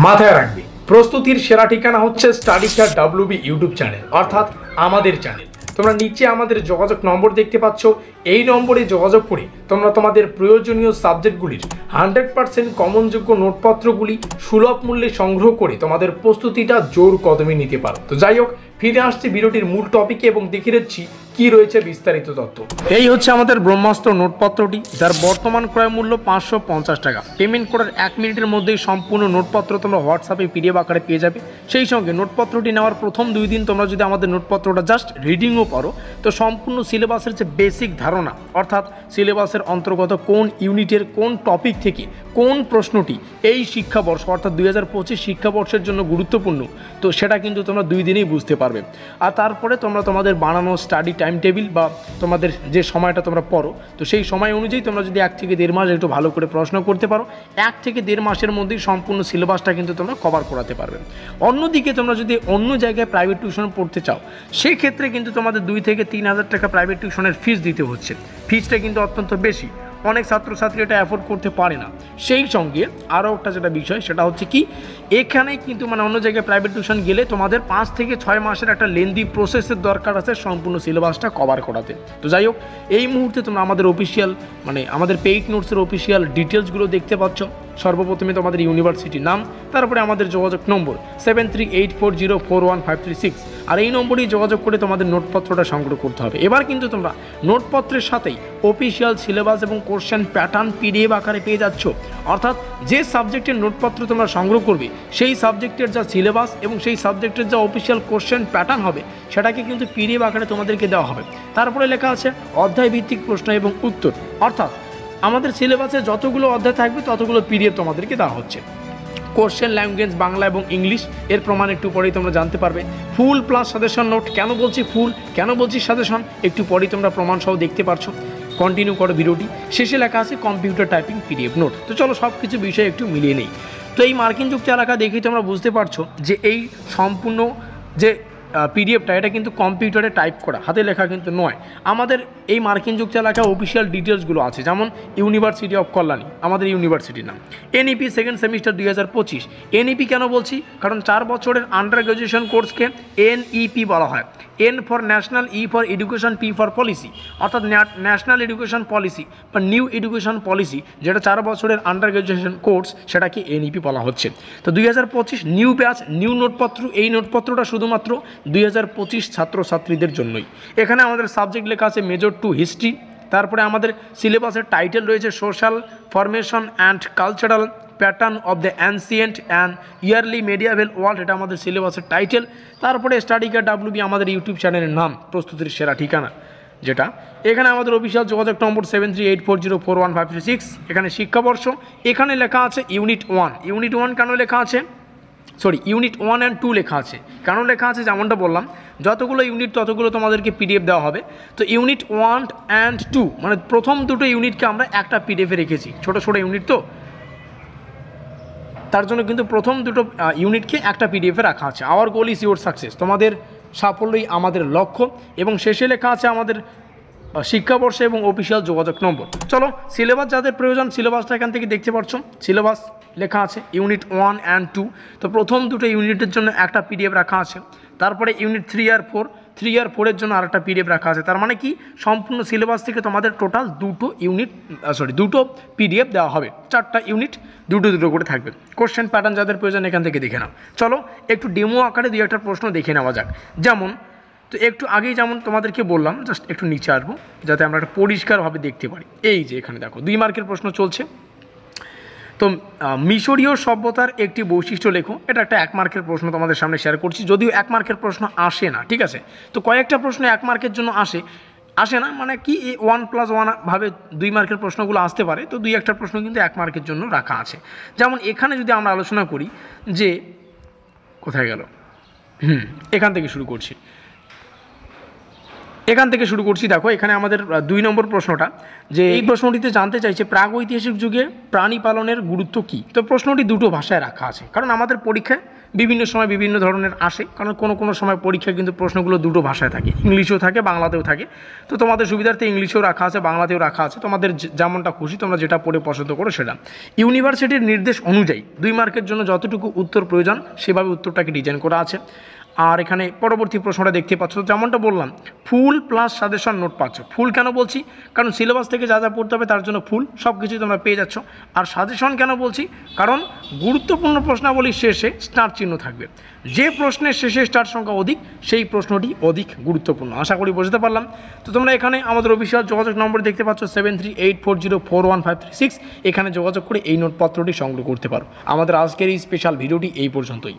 মাথায় রাখবে, প্রস্তুতির সেরা ঠিকানা হচ্ছে স্টাডিস্টার WB ইউটিউব চ্যানেল, অর্থাৎ আমাদের চ্যানেল। তোমরা নিচে আমাদের যোগাযোগ নম্বর দেখতে পাচ্ছ, এই নম্বরে যোগাযোগ করে তোমরা তোমাদের প্রয়োজনীয় সাবজেক্টগুলির 100% কমনযোগ্য নোটপত্রগুলি সুলভ মূল্যে সংগ্রহ করে তোমাদের প্রস্তুতিটা জোর কদমে নিতে পারো। তো যাই হোক, ফিরে আসছি ভিডিওটির মূল টপিকে এবং দেখিয়ে দিচ্ছি কি রয়েছে বিস্তারিত তথ্য। এই হচ্ছে আমাদের ব্রহ্মাস্ত্র নোটপত্রটি, যার বর্তমান ক্রয় মূল্য 550 টাকা। পেমেন্ট করার 1 মিনিটের মধ্যেই সম্পূর্ণ নোটপত্র তোমরা হোয়াটসঅ্যাপে PDF আকারে পেয়ে যাবে। সেই সঙ্গে নোটপত্রটি নেওয়ার প্রথম 2 দিন তোমরা যদি আমাদের নোটপত্রটা জাস্ট রিডিংও পারো, তো সম্পূর্ণ সিলেবাসের যে বেসিক ধারণা, অর্থাৎ সিলেবাসের অন্তর্গত কোন ইউনিটের কোন টপিক থেকে কোন প্রশ্নটি এই শিক্ষাবর্ষ অর্থাৎ 2025 শিক্ষাবর্ষের জন্য গুরুত্বপূর্ণ, তো সেটা কিন্তু তোমরা 2 দিনেই বুঝতে পারবে। আর তারপরে তোমরা তোমাদের বানানো স্টাডি টাইম টেবিল বা তোমাদের যে সময়টা তোমরা পড়ো, তো সেই সময় অনুযায়ী তোমরা যদি 1 থেকে 1.5 মাস একটু ভালো করে প্রশ্ন করতে পারো, 1 থেকে 1.5 মাসের মধ্যেই সম্পূর্ণ সিলেবাসটা কিন্তু তোমরা কভার করাতে পারবে। অন্যদিকে তোমরা যদি অন্য জায়গায় প্রাইভেট টিউশন পড়তে চাও, সেই ক্ষেত্রে কিন্তু তোমাদের 2 থেকে 3 হাজার টাকা প্রাইভেট টিউশনের ফিস দিতে হচ্ছে। ফিসটা কিন্তু অত্যন্ত বেশি, অনেক ছাত্রছাত্রী এটা অ্যাফোর্ড করতে পারে না। সেই সঙ্গে আরও একটা যেটা বিষয়, সেটা হচ্ছে কি, এখানে কিন্তু অন্য জায়গায় প্রাইভেট টিউশন গেলে তোমাদের 5 থেকে 6 মাসের একটা লেন্দি প্রসেসের দরকার আছে সম্পূর্ণ সিলেবাসটা কভার করাতে। তো যাই হোক, এই মুহূর্তে তোমরা আমাদের অফিসিয়াল আমাদের পেইড নোটসের অফিসিয়াল ডিটেলসগুলো দেখতে পাচ্ছ। সর্বপ্রথমে তোমাদের ইউনিভার্সিটির নাম, তারপরে আমাদের যোগাযোগ নম্বর 7384041536, আর এই নম্বরেই যোগাযোগ করে তোমাদের নোটপত্রটা সংগ্রহ করতে হবে। এবার কিন্তু তোমরা নোটপত্রের সাথেই অফিসিয়াল সিলেবাস এবং কোশ্চেন প্যাটার্ন PDF আকারে পেয়ে যাচ্ছ। অর্থাৎ যে সাবজেক্টের নোটপত্র তোমরা সংগ্রহ করবে, সেই সাবজেক্টের যা সিলেবাস এবং সেই সাবজেক্টের যা অফিসিয়াল কোশ্চেন প্যাটার্ন হবে, সেটাকে কিন্তু PDF আকারে তোমাদেরকে দেওয়া হবে। তারপরে লেখা আছে অধ্যায় ভিত্তিক প্রশ্ন এবং উত্তর, অর্থাৎ আমাদের সিলেবাসে যতগুলো অধ্যায় থাকবে ততগুলো PDF তোমাদেরকে দেওয়া হচ্ছে। কোশ্চেন ল্যাঙ্গুয়েজ বাংলা এবং ইংলিশ, এর প্রমাণ একটু পরেই তোমরা জানতে পারবে। ফুল প্লাস সাজেশন নোট, কেন বলছি ফুল, কেন বলছি সাজেশন, একটু পরেই তোমরা প্রমাণ সহ দেখতে পারছো। কন্টিনিউ করো ভিডিওটি, শেষে লেখা আছে কম্পিউটার টাইপিং PDF নোট। তো চলো সব কিছু বিষয় একটু মিলিয়ে নেই। তো এই মার্কিন যুক্ত এলাকা দেখেই তোমরা বুঝতে পারছো যে এই সম্পূর্ণ যে PDFটা, এটা কিন্তু কম্পিউটারে টাইপ করা, হাতে লেখা কিন্তু নয়। আমাদের এই মার্কিন যুক্ত এলাকায় অফিসিয়াল ডিটেলসগুলো আছে, যেমন ইউনিভার্সিটি অফ কল্যাণী আমাদের ইউনিভার্সিটির নাম, NEP সেকেন্ড সেমিস্টার 2025। NEP কেন বলছি, কারণ 4 বছরের আন্ডার গ্র্যাজুয়েশন কোর্সকে NEP বলা হয়। N for national, E for education, P for policy, অর্থাৎ ন্যাশনাল এডুকেশন পলিসি বা নিউ এডুকেশন পলিসি, যেটা 4 বছরের আন্ডার গ্র্যাজুয়েশন কোর্স, সেটাকে NEP বলা হচ্ছে। তো 2025 নিউ ব্যাচ, নিউ নোটপত্র, এই নোটপত্রটা শুধুমাত্র 2025 ছাত্রছাত্রীদের জন্যই। এখানে আমাদের সাবজেক্ট লেখা আছে মেজর 2 হিস্ট্রি, তারপরে আমাদের সিলেবাসের টাইটেল রয়েছে social formation and cultural pattern of the ancient and early medieval world, এটা আমাদের সিলেবাসের টাইটেল। তারপরে স্টাডিকার WB আমাদের ইউটিউব চ্যানেলের নাম, প্রস্তুতির সেরা ঠিকানা যেটা। এখানে আমাদের অফিসিয়াল যোগাযোগ নম্বর 7384041536। এখানে শিক্ষাবর্ষ, এখানে লেখা আছে ইউনিট 1। ইউনিট 1 কেন লেখা আছে, ইউনিট 1 and 2 লেখা আছে। কেন লেখা আছে, যেমনটা বললাম, যতগুলো ইউনিট ততগুলো তোমাদেরকে PDF দেওয়া হবে। তো ইউনিট 1 and 2 প্রথম দুটো ইউনিটকে আমরা একটা PDF এ রেখেছি, ছোটো ছোটো ইউনিট, তো তার জন্য কিন্তু প্রথম দুটো ইউনিটকে একটা PDF এ রাখা আছে। Hour goal is your success, তোমাদের সাফল্যই আমাদের লক্ষ্য। এবং শেষে লেখা আছে আমাদের শিক্ষাবর্ষ এবং অফিসিয়াল যোগাযোগ নম্বর। চলো, সিলেবাস যাদের প্রয়োজন, সিলেবাসটা এখান থেকে দেখতে পাচ্ছ। সিলেবাস লেখা আছে ইউনিট 1 and 2। তো প্রথম দুটো ইউনিটের জন্য একটা PDF রাখা আছে। তারপরে ইউনিট 3 আর 4, 3 আর 4-এর জন্য আরেকটা PDF রাখা আছে। তার মানে কি, সম্পূর্ণ সিলেবাস থেকে তোমাদের টোটাল দুটো PDF দেওয়া হবে। 4টা ইউনিট, দুটো করে থাকবে। কোশ্চেন প্যাটার্ন যাদের প্রয়োজন এখান থেকে দেখে নাও। চলো একটু ডেমো আকারে 2-একটা প্রশ্ন দেখে নেওয়া যাক। যেমন, তো একটু আগেই যেমন তোমাদেরকে বললাম, জাস্ট একটু নিচে আসবো যাতে আমরা একটা পরিষ্কারভাবে দেখতে পারি। এই যে এখানে দেখো 2 মার্কের প্রশ্ন চলছে। তো মিশরীয় সভ্যতার একটি বৈশিষ্ট্য লেখো, এটা একটা 1 মার্কের প্রশ্ন তোমাদের সামনে শেয়ার করছি। যদিও 1 মার্কের প্রশ্ন আসে না, ঠিক আছে। তো কয়েকটা প্রশ্ন 1 মার্কের জন্য আসে না, কি 1+1 ভাবে 2 মার্কের প্রশ্নগুলো আসতে পারে। তো 2-একটা প্রশ্ন কিন্তু 1 মার্কের জন্য রাখা আছে। যেমন এখানে যদি আমরা আলোচনা করি যে, কোথায় গেল, এখান থেকে শুরু করছি। এখান থেকে শুরু করছি। দেখো এখানে আমাদের 2 নম্বর প্রশ্নটা, যে এই প্রশ্নটিতে জানতে চাইছে প্রাগৈতিহাসিক যুগে প্রাণী পালনের গুরুত্ব কী। তো প্রশ্নটি দুটো ভাষায় রাখা আছে, কারণ আমাদের পরীক্ষায় বিভিন্ন সময় বিভিন্ন ধরনের আসে, কারণ কোনো সময় পরীক্ষায় কিন্তু প্রশ্নগুলো দুটো ভাষায় থাকে, ইংলিশেও থাকে বাংলাতেও থাকে। তো তোমাদের সুবিধার্থে ইংলিশেও রাখা আছে, বাংলাতেও রাখা আছে, তোমাদের যেমনটা খুশি তোমরা যেটা পড়ে পছন্দ করো সেটা। ইউনিভার্সিটির নির্দেশ অনুযায়ী 2 মার্কের জন্য যতটুকু উত্তর প্রয়োজন সেভাবে উত্তরটাকে ডিজাইন করা আছে। আর এখানে পরবর্তী প্রশ্নটা দেখতে পাচ্ছ, যেমনটা বললাম ফুল প্লাস সাজেশন নোট পাচ্ছ। ফুল কেন বলছি, কারণ সিলেবাস থেকে যা যা পড়তে হবে তার জন্য ফুল সব কিছুই তোমরা পেয়ে যাচ্ছ। আর সাজেশন কেন বলছি, কারণ গুরুত্বপূর্ণ প্রশ্নাবলীর শেষে স্টার চিহ্ন থাকবে, যে প্রশ্নের শেষে স্টার সংখ্যা অধিক সেই প্রশ্নটি অধিক গুরুত্বপূর্ণ। আশা করি বুঝতে পারলাম। তো তোমরা এখানে আমাদের অফিসিয়াল যোগাযোগ নম্বর দেখতে পাচ্ছ 7384041536, এখানে যোগাযোগ করে এই নোটপত্রটি সংগ্রহ করতে পারো। আমাদের আজকের এই স্পেশাল ভিডিওটি এই পর্যন্তই।